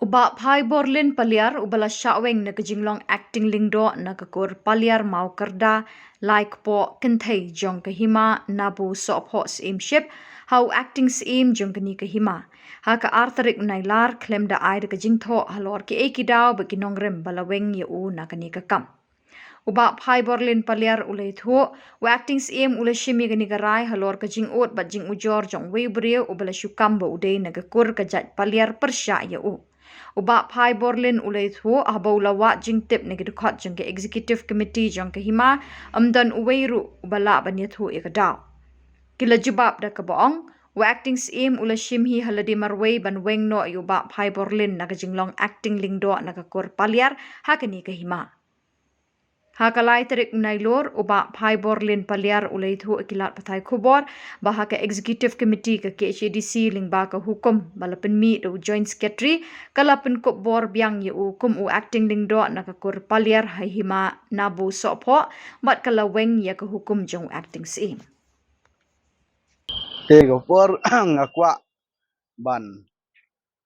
Uba phai borlin Paliar ubala Weng na Shillong acting Lyngdoh na kakur Paliar mau kerda like po kenthei jong kahima nabu sopho Syiem ship how acting Syiem jong kani kahima ha ka artarik nailar klem da ai ka jingtho halor ki ekidaw ba kinongrem bala Weng ye u na kani kam. Uba phai borlin Paliar ulai thu wa acting Syiem ula shimi gani garai halor ka jing ot ba jing ujor jong webre ubala shukam ba udei na kakur ka jat Paliar persya ye u. Uba phai borlin ulai thu ahbaula wa jingtip ne gidukhat jong ke executive committee jong ke hima amdan uweiru ubala banya thu ikadaw. Kila jubab da kaboong wa acting Syiem ula shimhi haladi marwei ban Weng no yuba phai borlin na Shillong acting Lyngdoh na kakur Paliar hakani ke hima. Hakalai terik nailor uba phai borlin Paliar ulai thu ikilat pathai Khubor baha ke executive committee ke KHDC lingba ka hukum balapen mi do joint secretary kalapen Khubor biang ye hukum u acting Lyngdoh na kakur Paliar hai hima nabu sopho bat kala Weng ye ka hukum jong acting Syiem. Khubor ngakwa ban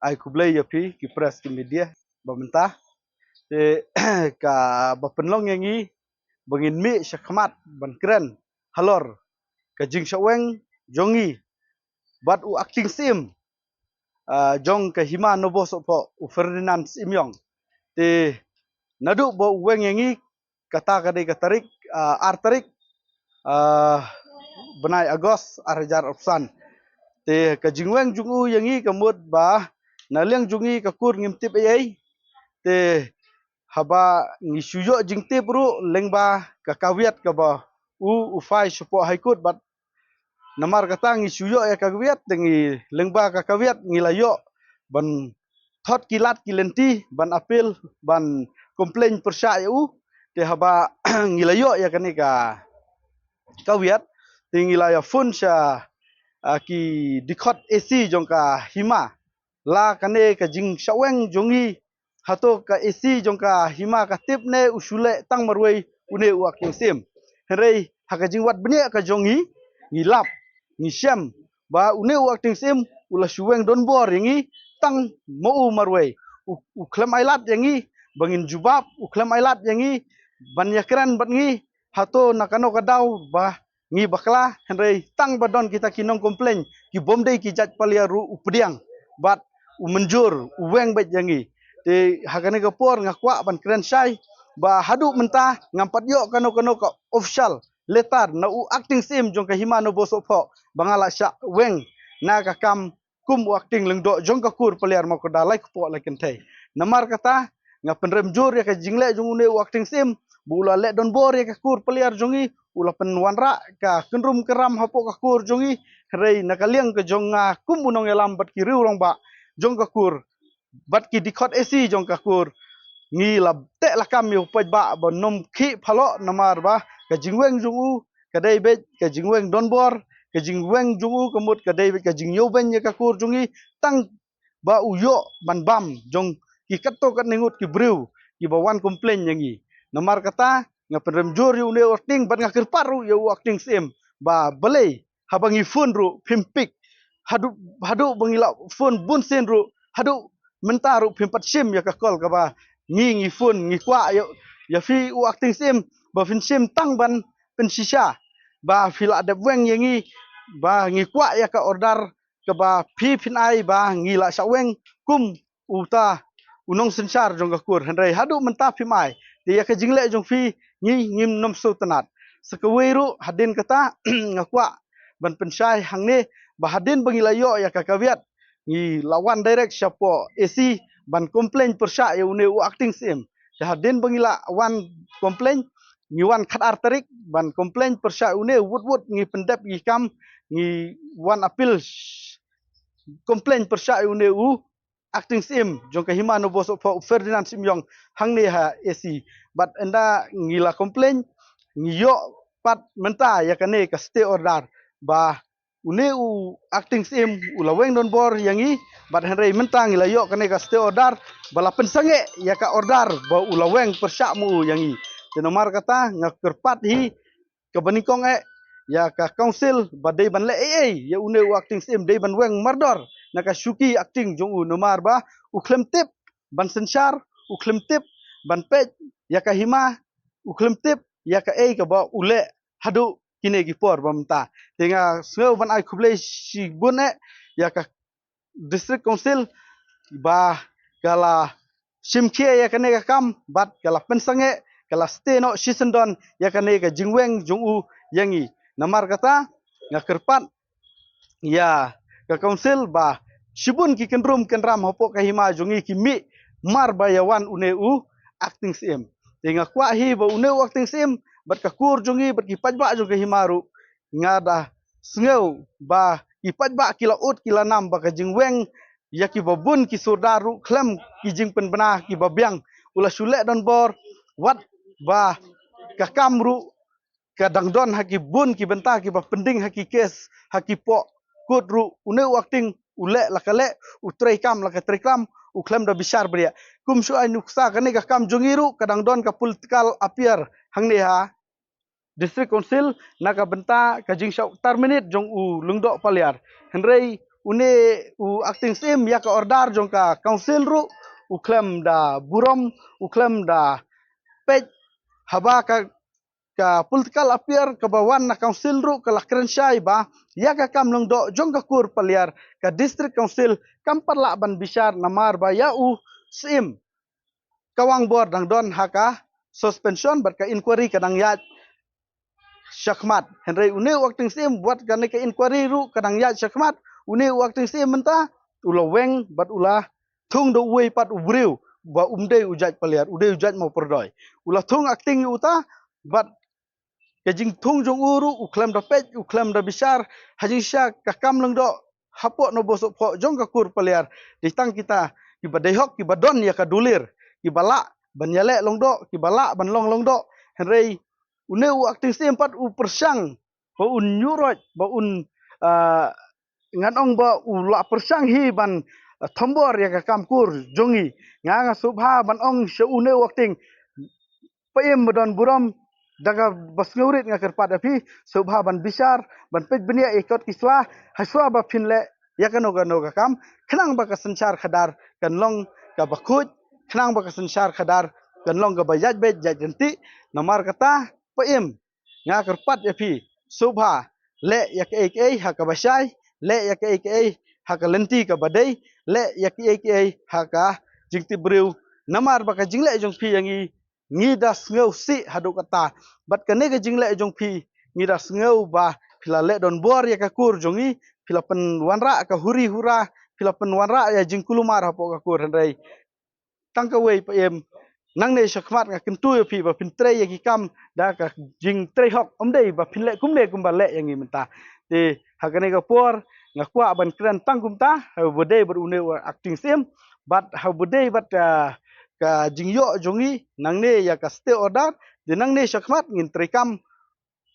ai kublai yapi ki press ki media bamenta ka bapenlong yangi bangin mi syakmat ban kren halor ka jing Weng jongi bat u acting Syiem jong ka hima nobo sopo u Ferdinand Syiem yong te nadu bo Weng yangi kata kadai katarik artarik benai Agos arjar opsan te ka jing Weng jungu yangi kamut ba naliang jungi kakur ngimtip ai te haba ngisuyo jingtip ru lengba kakawiat ka ba ufai supo haikut bat namar kata ngisuyo ya kakawiat tengi lengba kakawiat ngilayo ban thot kilat kilenti ban apel ban komplain persya u te haba ngilayo ya kanika kawiat tingilaya fun sya ki dikhot AC jongka hima la kane ka jing Weng jongi hato ka AC jongka hima ka tipne usule tang marwei une u acting Syiem herei haka jing wat benya ka jongi ngilap ngisem ba une u acting Syiem ula Weng donbor yangi tang mo marwei u klem ailat yangi bangin jubab u klem ailat yangi banyakran batngi hato nakano kadaw ba ngi bakla henrei tang badon kita kinong komplain ki bomdei ki jat Paliar ru updiang bat umenjur Weng bet yangi te hakane kapor ngakwa ban kren sai ba hadu menta ngampat yo kano ka official letter na u acting Syiem jong ka hima no bosopho bangala sya Weng na ka kam kum acting Lyngdoh jong ka kur Paliar mo ko dalai ko la kentei namar kata ngapen remjur ya ka jingle jong une u acting Syiem bula le donbor ya ka kur Paliar jongi ula penwanra ka kenrum keram hapo ka kur jongi rei nakaliang ke jonga kumunong elam bat ki riurong ba jong ka kur bat ki dikhot AC jong ka kur ngi la te la kam yo paj ba bonom khi phalo namar ba ka jing Weng jungu ka dei bet ka jing Weng donbor ka jing Weng jungu kamut ka dei bet ka jing yo ben ya ka kur jongi tang ba uyo ban bam jong ki kato kat ningut ki brew ki bawan komplain yangi namar kata ngapen remjur yu ne acting bat ngakir paru yu acting Syiem ba balei habangi fun ru pimpik hadu bangila fun bunsen ru hadu mentaru pimpat Syiem ya kakol ka ba ngi fun ngi kwa ya fi u acting Syiem ba fin Syiem tang ban pensisa ba fila adab Weng yangi ba ngi kwa ya ka order ka ba fi fin ai ba ngila sa Weng kum uta unong sensar jong kakur henrei hadu menta fi mai dia ka jingle jong fi ngi ngim nom so tanat sekawiru hadin kata ngakwa ban pensai hangne bahadin bangilayo ya kakawiat ngi lawan direct syapo AC ban komplain persya ya une u acting Syiem hadin bangila wan komplain ngi wan khat artarik ban komplain persya une wut ngi pendep ngi kam ngi wan apil komplain persya une u acting Syiem jong ka hima no boso Ferdinand Syiem yong hangne ha AC bat enda ngila komplain ngiyo pat menta ya kane ka stay order ba une u acting Syiem ula Weng donbor yangi bat henrei menta ngila yo kane ka stay order bala pensange ya ka order ba ula Weng persya mu yangi tenomar kata ngakerpat hi ka banikong ya ka council ba dei ban le ya une u acting Syiem dei ban Weng mardor naka syuki acting jong u nomar ba u klem tip ban sensar uklem tip ban pej ya ka hima uklem tip ya ka ka ba ule hadu kine gi por bamta tenga sngo ban ai khuble si bune ya ka district council ba kala simkhie ya kane ka kam bat kala pensange kala steno sisendon ya kane ka jingweng jungu yangi namar kata ngakerpat ya ka council ba sibun ki kendrum kendram hopo ka hima jungi ki mi mar bayawan uneu acting sim tenga kwa hi ba uneu acting sim bat ka kur jungi bat ki pajba jungi himaru ngada sneu ba ki pajba kila ut kila nam ba ka jingweng ya ki babun ki surdaru klem ki jing penbena ki babyang ula sule don bor wat ba ka kamru kadang don haki bun ki benta ki ba pending haki kes haki po kudru une wakting ule lakale utrei kam lakatri kam uklem da bisar bria kum su ai nuksa kane ka kam jungiru kadang don ka political appear hangne ha district council naka benta ka jing shau terminate jong u Lyngdoh Paliar henrei une u acting sim ya ka ordar jong ka council ru uklem da burom uklem da pej haba ka political appear ka bawan na council ru ka lakren syai ba ya ka kam Lyngdoh jong ka kur Paliar ka district council kam parla ban bisar namar ba ya u sim kawang bor dang don haka suspension bar ka inquiry kadang ya syakmat henry une waktu sim buat kan ke inquiry ru kadang ya syakmat une waktu sim menta ula weng bat ula thung do we pat ubriu ba umde ujat Paliar ude ujat mau perdoi ula thung acting uta bat kajing thung jong uru uklam da pej uklam da bisar haji sya ka kam Lyngdoh hapo no bosok pho jong ka kur Paliar ditang kita ki badehok ki badon ya ka dulir ki bala ban yale Lyngdoh ki bala ban long Lyngdoh henry une waktu sempat u persang ba un nyuroj ba un nganong ba ula persang hi ban thombor ya ka kam kur jongi nga subha ban ong se une wakting paim badon buram daga basngaurit nga kerpat api subha ban bisar ban pej benia ikot kiswa haswa ba pinle ya kano ka kam khnang ba ka sansar khadar kan long ka bakhuj khnang ba ka sansar khadar kan long ka bayaj bej jajenti namar kata paim nga kerpat api subha le ya ka ha ka basai le ya ka ha ka lenti ka badai le ya ka ha ka jingti briu namar ba ka jingle jong pi yangi ngidas ngau si hadu kata bat kane ke jingle jong pi ngidas ngau ba pila le don bor ya ka kur jongi pila pen wanra ka huri hura pila pen wanra ya jingkulumar hapo ka kur hendai tangka wei pem nang ne shakmat nga kentu pi ba pin tre ya ki kam da ka jing tre hok omdei ba pin le kumle kum ba le yangi menta te hakane ka por nga kwa ban kran tangkum ta bodei ber une acting sim bat ha bodei bat ka jingyo jongi nangne ya ka stay order de nangne shakmat ngin trekam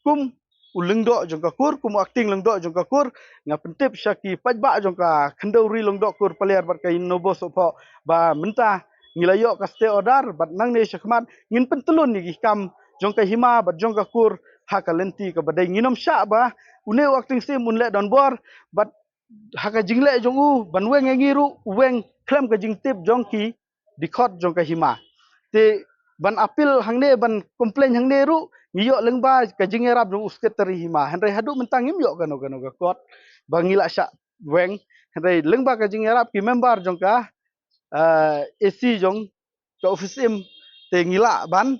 kum Lyngdoh jong ka kur kum acting Lyngdoh jong ka kur nga pentip syaki pajba jong ka khendauri Lyngdoh kur Paliar bat ka innobo sopo ba menta ngilayo ka stay order bat nangne shakmat ngin pentelun ni kam jong ka hima bat jong ka kur ha ka lenti ka badai nginom sya ba une acting sim unle don bor bat ha ka jingle jong u ban weng ngiru weng klem ka jingtip jong ki dikhot jong ka hima te ban apil hangne ban komplain hangne ru ngiyo lengba ka jingerap jong usketeri hima henry hadu mentang ngim yo kano ka kot bangila sya weng henry lengba ka jingerap ki member jong ka AC jong ka office im te ngila ban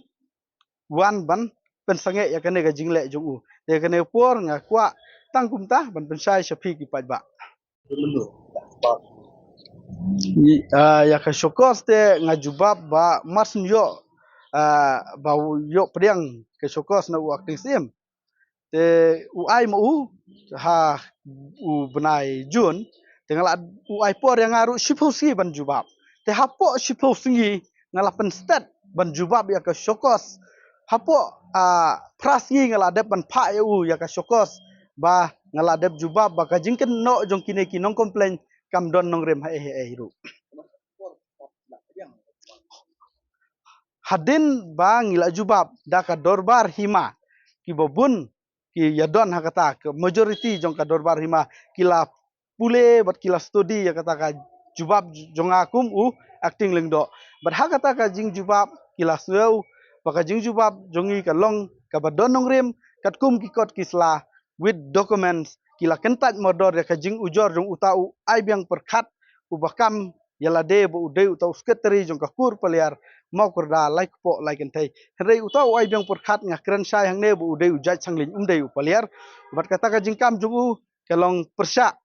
wan ban pensange ya kane ka jingle jong u te kane por nga kwa tangkum ta ban pensai syapi ki pajba ya ka syokos te ngajubab ba masun yo ba yo priang ke syokos na waktu sim te u ai mu ha u benai jun tengala u ai por yang aru sipusi ban jubab te hapo sipusi ngala pen stat ban jubab ya ka syokos hapo prasngi ngala de ban pha ya ka syokos ba ngala de jubab ba ka jingken no jong kine ki nong komplain kam don nong rem hai ru hadin ba ngila jubab da ka dorbar hima ki bobun ki yadon hakata ke majority jong ka dorbar hima kila pule bat kila studi ya kata ka jubab jong akum u acting Lyngdoh but hakata ka jing jubab kilas weu baka jing jubab jongi ka long ka badon nongrim katkum ki kot kisla with documents kila kentat modor ya ka jing ujor jong utau ai biang perkhat ubakam yala de bu de utau sekretari jong ka kur paliar mau kurda like po like entai henrei utau ai biang perkhat nga kren sai hang ne bu de ujaj sanglin de paliar bat kata ka jingkam jong kelong persya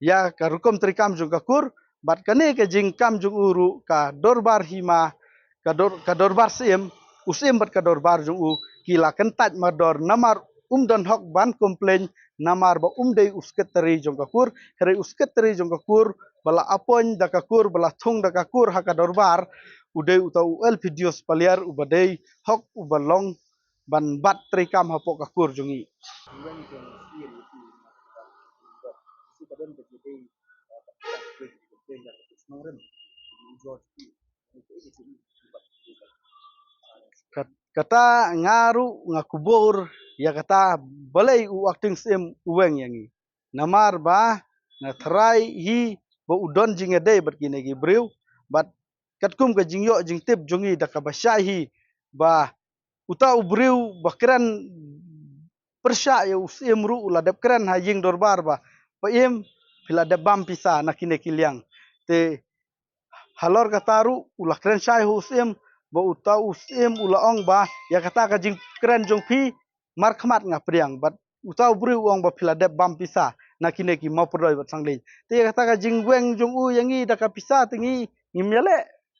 ya ka rukom trikam jong ka kur bat kane ka jingkam jong uru ka dorbar hima ka dorbar Syiem usim bat ka dorbar jong u kila kentat mador namar don hok ban komplain namar ba dei usketeri jong ka kur here usketeri jong ka kur bala apon da ka kur bala thung da ka kur ha ka dorbar udei utau el videos paliar ubadei hok ubalong ban bat trikam hapo ka kur jongi kata ngaru ngakubur ya kata balai u acting Syiem Weng yangi namar ba na try hi ba udon jingade berkine gi briu but katkum ka jingyo jingtip jongi da ka basyahi ba uta ubriu bakran persya ya Syiem ru uladap kran ha jing dorbar ba paim pila da bam pisa nakine kiliang te halor kataru ulah kran sai hu Syiem ba utau Syiem ulaong ba ya kata ka jing kran jong pi mar khmat nga priang bat utau bru ong ba phila de bam pisa nakine ki mau prodoi bat sanglin te kata ka jing Weng jong u yangi da ka pisa tingi ngimyale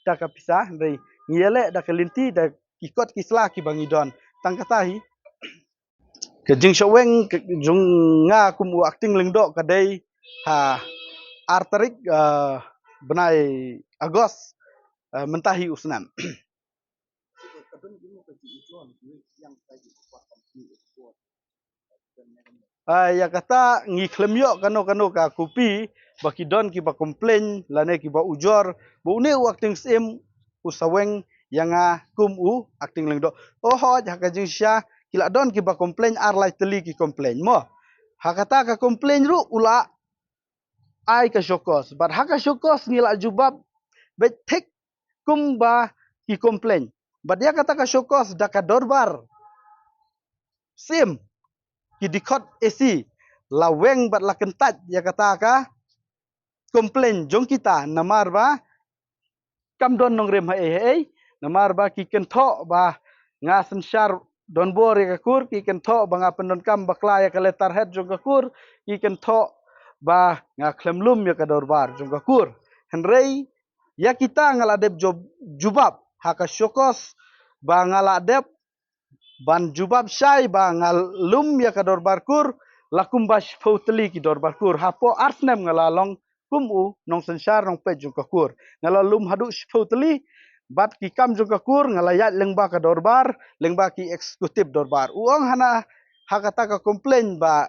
da ka pisa rei ngiyale da ka linti da kikot kisla ki bangidon tang kata hi ke jing sho Weng jong nga kum u acting Lyngdoh kadai ha artarik benai Agos mentahi usnam ya kata ngiklem yo kano ka kupi baki don ki ba komplain lane ki ba ujor bu ne acting Syiem usaweng yang kum u acting Lyngdoh ho ka jing sya kila don ki ba komplain ar lai teli ki komplain mo hakata ka komplain ru ula ai ka syokos but haka syokos ngila jubab bet tek kum ba ki komplain but dia kata ka syokos da ka dorbar Syiem ki dikot AC la Weng bat la kentat ya kata ka komplain jong kita namar ba kam don nong rem hai namar ba ki kentho ba nga sensyar don bor ya kur ki kentho ba nga pendon kam bakla ya kaletar head jong ka kur ki kentho ba nga klemlum ya ka dorbar jong ka kur henrei ya kita ngaladep jubab haka syokos ba ngaladep ban jubab syai ba ngalum ya ka dorbar kur lakum bash fautli ki dorbar kur hapo arsnem ngalalong kumu nong sensar nong pe jung ka kur ngalalum hadu fautli bat ki kam jung ka kur ngalayat lengba ka dorbar lengba ki eksekutif dorbar uang hana hakata ka komplain ba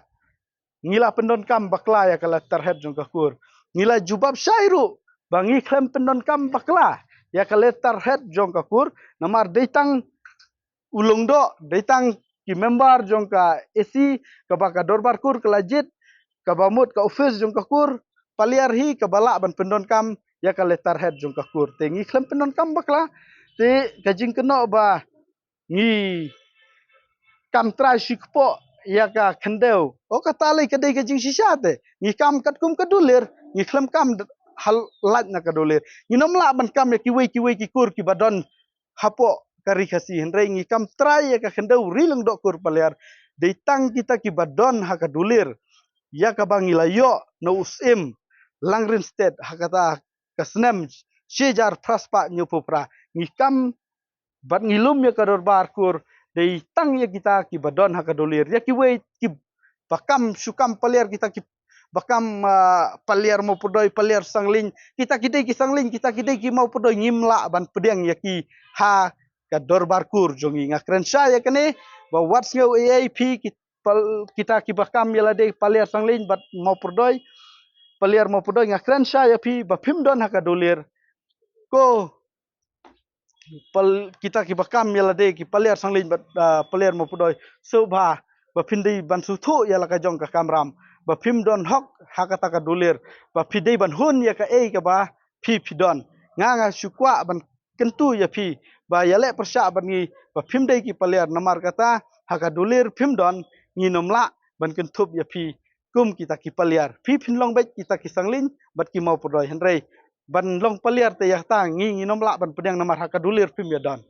ngila pendon kam bakla ya kala terhad jung ka kur ngila jubab syairu bangi klem pendon kam bakla ya kala terhad jung ka kur namar deitang Lyngdoh datang ki member jong ka AC ka baka dorbar kur ka lajit ka bamut ka office jong ka kur Paliar hi ka bala ban pendon kam ya ka letter head jong ka kur te ngi klem pendon kam bakla te ka jing keno ba ngi kam trai shikpo ya ka khendeu o ka talai ka dei ka jing sisa te ngi kam kat kum ka dulir ngi klem kam hal lat na ka dulir ngi nomla ban kam ya ki wei ki kur ki badon hapo kari khasi henrei ngi kam trai ya ka khendau rileng dok kur Paliar deitang kita ki badon ha ka dulir ya ka bangi layo no Syiem langrin state hakata kasnem shejar praspa nyupupra ngi kam bat ngilum ya ka dorbar kur deitang ya kita ki badon ha ka dulir ya ki wei ki bakam sukam Paliar kita ki bakam Paliar mau podoi Paliar sangling kita kidei ki sangling kita kidei ki mau podoi ngimla ban pedeng ya ki ha ka dorbar kur jongi ngakren saya kene ba what's ngau AIP kita ki bakam yala de Paliar sangling bat mau podoi Paliar mau podoi ngakren saya pi ba phim don ha ka dolir ko kita ki bakam yala de ki Paliar sangling bat Paliar mau podoi so ba phindei ban suthu yala ka jong ka kamram ba phim don hok hakata ka dolir ba phidei ban hun ya ka ka ba phi don nga syukwa ban kentu ya pi ba yale persya ban ngi ba phim dei ki Paliar namar kata hakadulir phim don ngi nomla ban kentup ya pi kum kita ki Paliar pi phinlong bet kita ki sanglin bat ki mau podoi henrei ban long Paliar te ya ta ngi nomla ban pedang namar hakadulir phim ya don